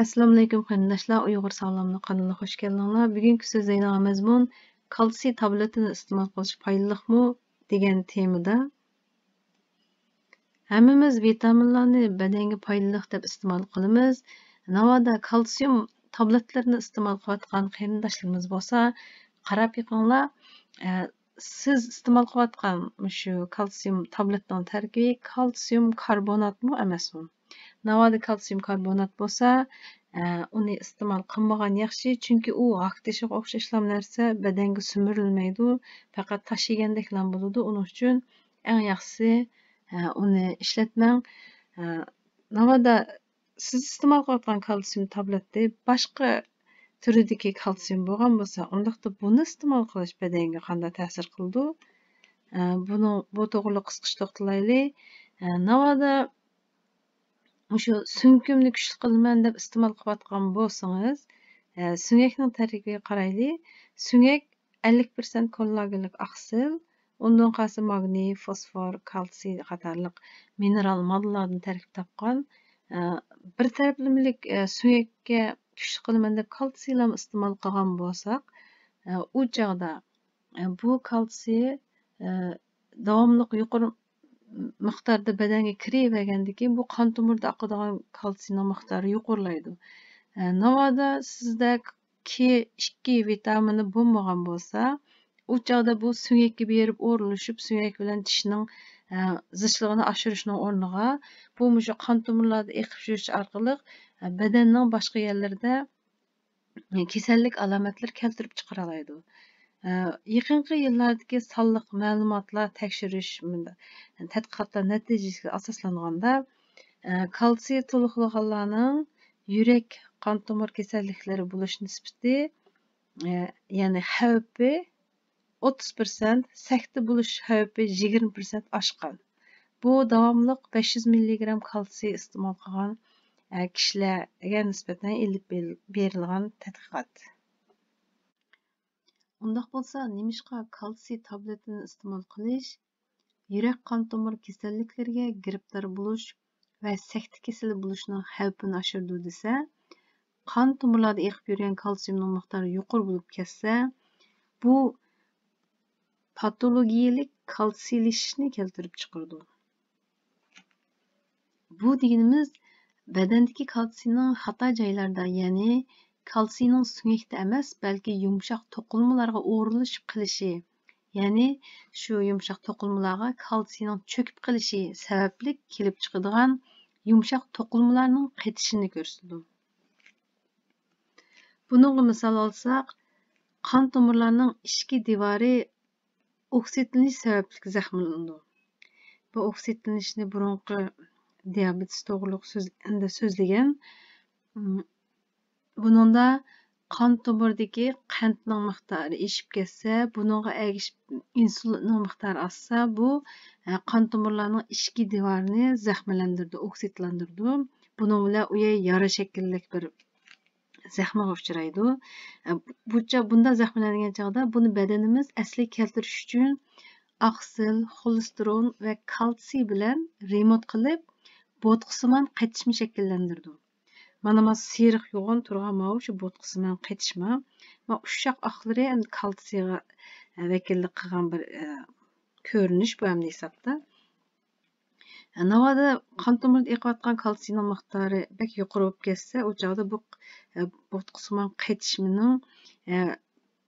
Assalomu alaykum qarindoshlar, Uyg'ur sog'lomlik kanaliga xush keldinglar. Bugungi so'zlaydigan mazmun kalsiy tabletini iste'mol qilish foydalimi degan temada. Hammamiz vitaminlarni badanga foydali deb iste'mol qilamiz. Navoda kalsium tabletlarini iste'mol qilayotgan qarindoshlarimiz bo'lsa, qarab yiqinglar. Siz iste'mol qilayotgan shu kalsium tabletning tarkibi kalsium karbonatmi emasmi? Navoda kalsium karbonat bo'lsa, uni iste'mol qilmagan yaxshi, chunki u vaqtishiga o'xshashlam narsa badanga simirilmaydi, faqat tashigandeklar bo'ladi. Uning uchun eng yaxshisi uni ishlatmang. Navoda siz iste'mol qilayotgan kalsium tableti boshqa turidagi kalsium bo'lgan bo'lsa, undaqda buni iste'mol qilish badanga qanday ta'sir qildi? Bu to'g'riliq qisqacha to'xtalaylik. Navoda shu sunkimni kuchli qilaman deb iste'mol qilayotgan bo'lsangiz, sunyakning tarkibiga qaraylik. Sunyak 50% kollagenlik oqsil, undan qolsa magniy, fosfor, kalsiy qatorliq mineral moddalardan tarkib topgan. Bir taraflamalik sunyakka kuchli qilaman deb kalsiylarni iste'mol qilgan bo'lsak, u chog'da bu kalsiy davomli yuqori miqdorda badanga kiravergandan keyin bu qon tomirda oqadigan kalsiyning miqdori yuqorilaydi. Navoda sizda K2 vitamini bo'lmagan bo'lsa, u chog'da bu sunyakka berib o'rlashib, sunyak bilan tishning zichligini oshirishning o'rniga bu shu qon tomirlarda eqib yurish orqali badanning boshqa yerlarida kasallik alomatlar keltirib chiqara oladi. Yaqinqi yillardagi sonliq ma'lumotlar tekshirish tadqiqotlar natijasiga asoslanganda kalsiy to'liqlaganlarning yurak qon tomir kasalliklari bo'lish nisbati ya'ni xavfi 30%, sakta bo'lish xavfi 20% oshgan. Bu davomli 500 mg kalsiy iste'mol qilgan kishilarga nisbatan ilib berilgan tadqiqot. Undaq bo'lsa, nimishqa kalsiy tabletini iste'mol qilish yurak qon tomir kasalliklariga giribdor bo'lish va sakta kasali bo'lishning xavfini oshirdi desa, qon tomirlarda eqib yurgan kalsiumning miqdori yuqori bo'lib ketsa, bu patologiyalik kalsiylashishni keltirib chiqardi. Bu deganimiz badandagi kalsiyning xato joylarda, ya'ni kalsiyning sunyakda emas, balki yumshoq to'qilmalarga o'ralashib qilishi, ya'ni shu yumshoq to'qilmalarga kalsiyning cho'kib qilishi sababli kelib chiqadigan yumshoq to'qilmalarning qetishini ko'rsatadi. Bunga misol olsak, qon tomirlarining ichki devori oksidlanish sababli zaxmlanadi. Bu oksidlanishni burunqi diabetes to'g'riliq so'zlagan. Buningda qon tomirdagi qandning miqdori oshib ketsa, buningga ergashib insulinning miqdori oshsa, bu qon tomirlarining ichki devorini zaxmlantirdi, oksidlantirdi. Buning bilan u yara shakllik bir zaxmga uchraydi. Bunda zaxmlangan chog'da buni badanimiz asliga keltirish uchun oqsil, xolesterin va kalsiy bilan remont qilib, bo'tqisiman qetishma shakllantirdi. Mana siyriq yo'g'on turgan shu bo'tqisiman qetishma va ushshaq oqlari kalsiyga vakillik qilgan bir ko'rinish bu ham hisobda. Navoda qon tomirda eqayotgan kalsiyning miqdori bek yuqori bo'lib ketsa, u chog'da bu bo'tqisiman qetishmaning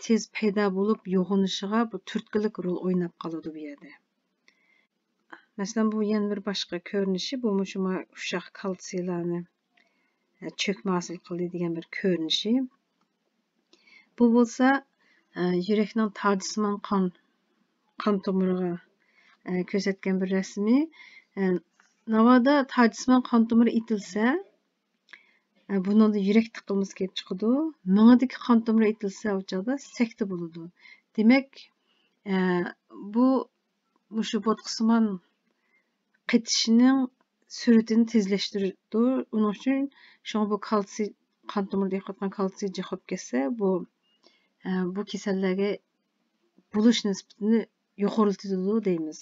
tez paydo bo'lib yo'g'inishiga bu turtkilik rol o'ynab qoladi bu yerda. Masalan, bu yana bir boshqa ko'rinishi, bu ushshaq kalsiylarni cho'kma hosil qildi degan bir ko'rinishi. Bu bo'lsa, yurakning tardisiman qon tomiriga ko'rsatgan bir rasmi. Navoda tardisiman qon tomiri itilsa, buningda yurak tiqilmasi kelib chiqadi. Mingidagi qon tomiri itilsa, u chog'da sakta bo'ladi. Demak, bu shu bo'tqisiman qetishining sur'atini tezlashtiradi. Uning uchun bu kalsiy qon tomirda eqayotgan kalsiy jiqib ketsa, bu kasallarga bo'lish nisbatini yuqoriltadi deymiz.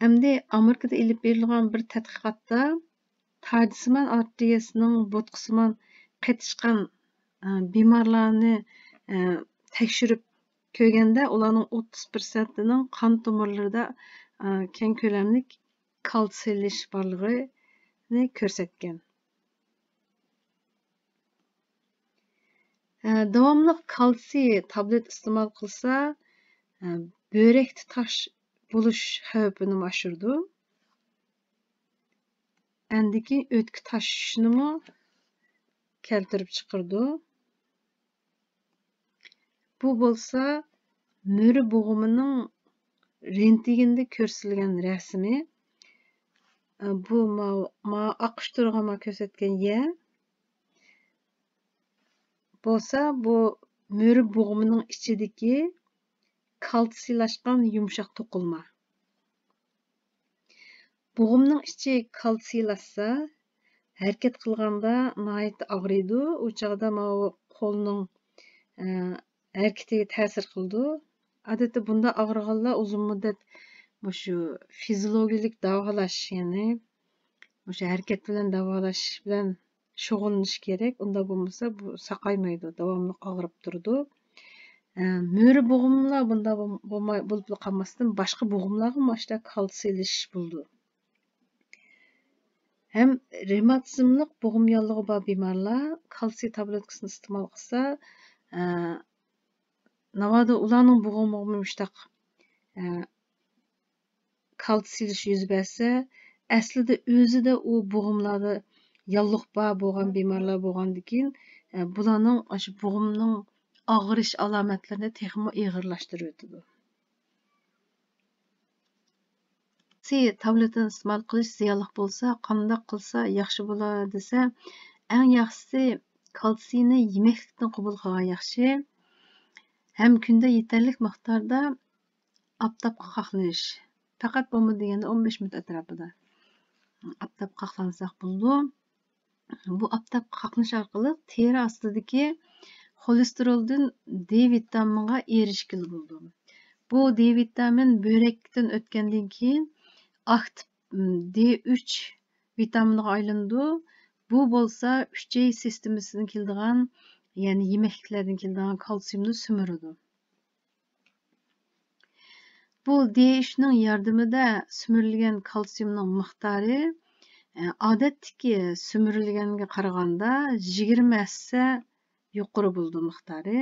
Endi Amerikada ilib berilgan bir tadqiqotda tardisiman arteriyasining bo'tqisiman qetishgan bemorlarni tekshirib ko'rganda ularning 30%ning qon tomirlarida keng ko'lamli kalsiylish borligini ko'rsatgan. Davomli kalsiy tablet iste'mol qilsa, börekte taş buluş xavfini oshirdi. Endiki o'tki tashishini keltirib chiqirdi. Bu bo'lsa, mo'ri bo'g'imining rentgenda ko'rsatilgan rasmi. Bu ma oqish turg'ama ko'rsatgan bo'lsa, bu mo'ri bo'g'imining ichidagi kalsiylashgan yumshoq to'qilma. Bo'g'imning ichi kalsiylashsa, harakat qilganda nihoyat og'riydi. U chog'da qo'lning harakatiga ta'sir qildi. Odatda bunda og'riganlar uzun muddat shu fiziologik davolash, ya'ni o'sha harakat bilan davolash bilan shug'ullanish kerak. Unda bo'lmasa bu saqaymaydi, davomli og'rib turdi. Mo'ri bo'g'imlar bunda bo'lib qolmasdan boshqa bo'g'imlarga mana kalsiylish bo'ldi. Hem revmatizmlik bo'g'im yallig'i bor bemorlar kalsiy tabletkasini iste'mol qilsa, navoda ularning bo'g'imi mushtaq kalsiylish yuz bersa, aslida o'zida u bo'g'imlarda yalliq bor bo'lgan bemorlar bo'lgandan keyin bularning shu bo'g'imning og'rish alomatlarini texmo og'irlashtirib o'tadi. Kalsiy tabletini iste'mol qilish ziyonli bo'lsa, qandoq qilsa yaxshi bo'ladi desa, eng yaxshisi kalsiyni yemeklikdan qabul qilgan yaxshi. Hem kunda yetarli miqdorda oftobga qoqlanish. Faqat bo'lmadi deganda 15 minut atrofida oftobga qoqlansak bo'ladi. Bu oftobga qoqlanish orqali teri ostidagi xolesteroldan D vitaminiga erishgili bo'ldi. Bu D vitamin börekdan o'tgandan keyin aktiv D3 vitaminiga aylandi. Bu bo'lsa 3 sistemasidan keladigan, ya'ni yemekliklardan keladigan kalsiyumni sumiradi. Bu D3ning yordamida sumirilgan kalsiyumning miqdori odatdagi sumirilganga qaraganda 20 hassa yuqori bo'ldi miqdori.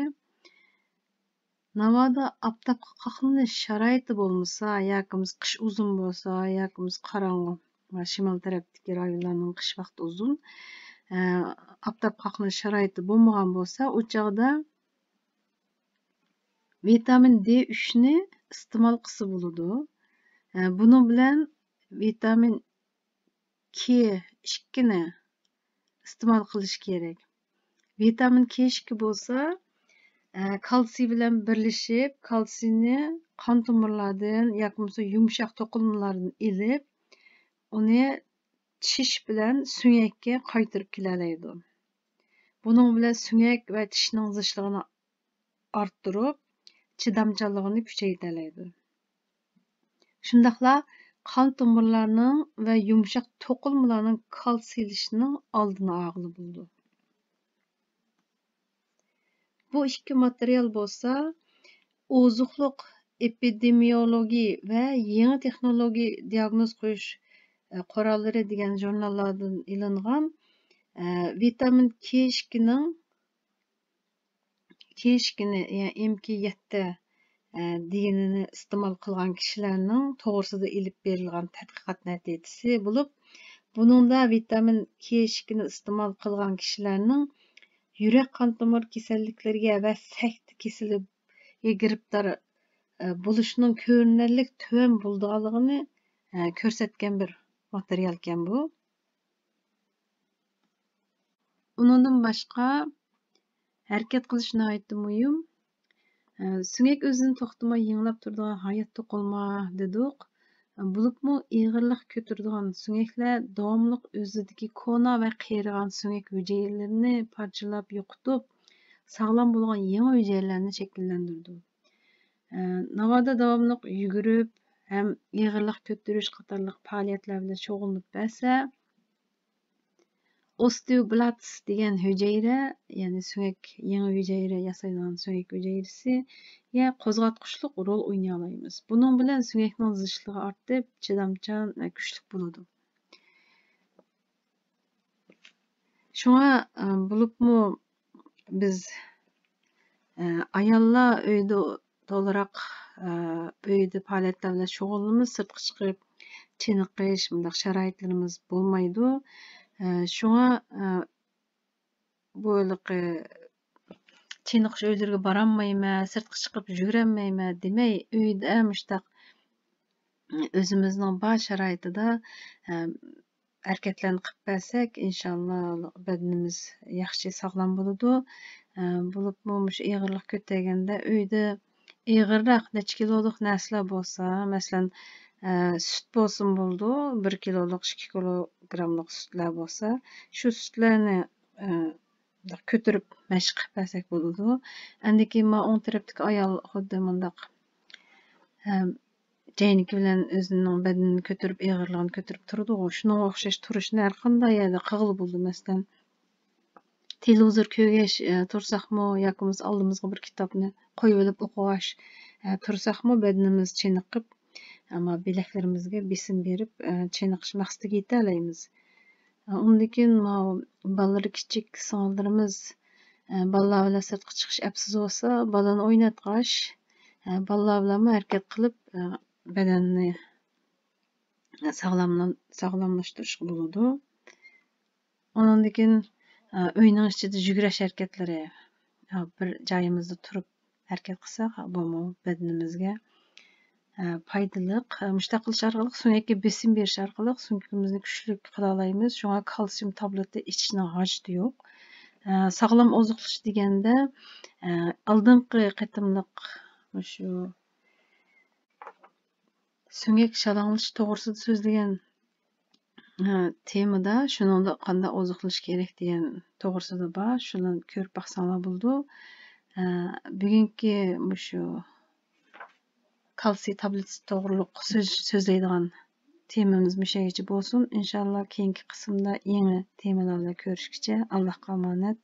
Navoda oftobga qoqlanish sharoiti bo'lmasa, yoki qish uzun bo'lsa, yoki qorong'i va shimol tarafdagi rayonlarning qish vaqti uzun, oftobga qoqlanish sharoiti bo'lmagan bo'lsa, u chog'da vitamin D3ni iste'mol qilsa bo'ladi. Buning bilan vitamin K2 ni iste'mol qilish kerak. Vitamin K2 bo'lsa, kalsiy bilan birlashib, kalsiyni qon tomirlardan yoki yumshoq to'qilmalardan ilib, uni tish bilan sunyakka qaytarib kelalaydi. Buning bilan sunyak va tishning zishligini orttirib, chidamchanligini kuchaytiradi. Shundaqla qon tomirlarining va yumshoq to'qilmalarning kalsiylashining oldini olg'ili bo'ldi. Bu ikki material bo'lsa, ozuqliq epidemiologiya va yangi texnologiya diagnoz qo'yish qo'rollari degan jurnallardan ilingan vitamin K2ning ya'ni MK7 deganini iste'mol qilgan kishilarning to'g'risida ilib berilgan tadqiqot natijasi bo'lib, buningda vitamin K2ni iste'mol qilgan kishilarning yurak qon tomir kasalliklariga va sakta kasaliga giribdor bo'lishining ko'rinarli tuvan bo'lganligini ko'rsatgan bir material ekan bu. Undan boshqa harakat qilish nihoyatda muhim. Suyak o'zini to'xtamay yanglab turadigan hayot to'qilma dedik. Bo'libmi ig'irlik ko'taradigan sunyaklar davomli o'zidagi kona va qiyrigan sunyak hujayralarni parchalab yo'qotib, sog'lom bo'lgan yangi hujayralarni shakllantirdi. Navoda davomli yugurib, ham ig'irlik ko'tarish qatorliq faoliyatlar bilan shug'ullanib bersa, osteoblasts degan hücre, ya'ni so'ngak yangi hücre yasaydigan so'ngak hücresi ya qo'zg'atqichlik rol o'ynay olamiz. Buning bilan so'ngakning zichligi ortib, chidamchan va kuchli bo'ladi. Şuna bulupmu biz ayollar uyda to'liq uyda faoliyatlar bilan shug'ullanamiz, sirtqa chiqib chiniqish bunday sharoitlarimiz bo'lmaydi. Şuna bo'liq chiniqish uylarga boramayman, sirtqa chiqib yugurolmayman demay, uyda mushtaq o'zimizning bor sharoitida hareketlarni qilib bersak, inshaalloh badanimiz yaxshi sog'lom bo'ladi. Bo'libmi shu ig'irlik ko'targanda uyda ig'irroq necha kiloluk narsalar bo'lsa, masalan, süt bo'lsin bo'ldi, 1 kiloluk, 2 kilogramlik sütlar bo'lsa, shu sütlarni ko'tarib mashq qilib bersak bo'ladi. Endi keyin men o'ng tarafdagi ayol xuddi bundaq Jayniki bilan o'zining badanini ko'tarib, ig'irligini ko'tarib turdi. Shunga o'xshash turishni har qanday yerda qilib bo'ldi. Masalan, televizor ko'rgash tursaqmi yoki oldimizga bir kitobni qo'yib olib o'qigash tursaqmi badanimiz chiniqib, ammo bilaklarimizga besim berib chiniqish maqsadiga yeta olamiz. Undan keyin bolalar kichik singillarimiz bolalar bilan sirtqa chiqish absiz bo'lsa, bolani o'ynatgash, bolalar bilan harakat qilib badanni sog'lomlashtirish bo'ladi. Ondan keyin uyning ichida yugurish harakatlari, bir joyimizda turib harakat qilsak, bu badanimizga foydali. Mushtaq qilish orqali so'ngakka besim berish orqali so'ngakimizni kuchli qila olamiz. Shunga kalsium tableti ichishning hojati yo'q. Sog'lom oziqlash deganda oldingi qatimliq shu so'ngak shalanglish to'g'risida so'zlagan temada shuningda qanday oziqlash kerak degan to'g'risida bor. Shuni ko'rib baqsanglar bo'ldi. Bugungi shu kalsiy tabletasi to'g'riliq so'zlaydigan temamiz mushagicha bo'lsin. Inshaalloh keyingi qismda yangi temalarni ko'rishgacha Allohga omonat.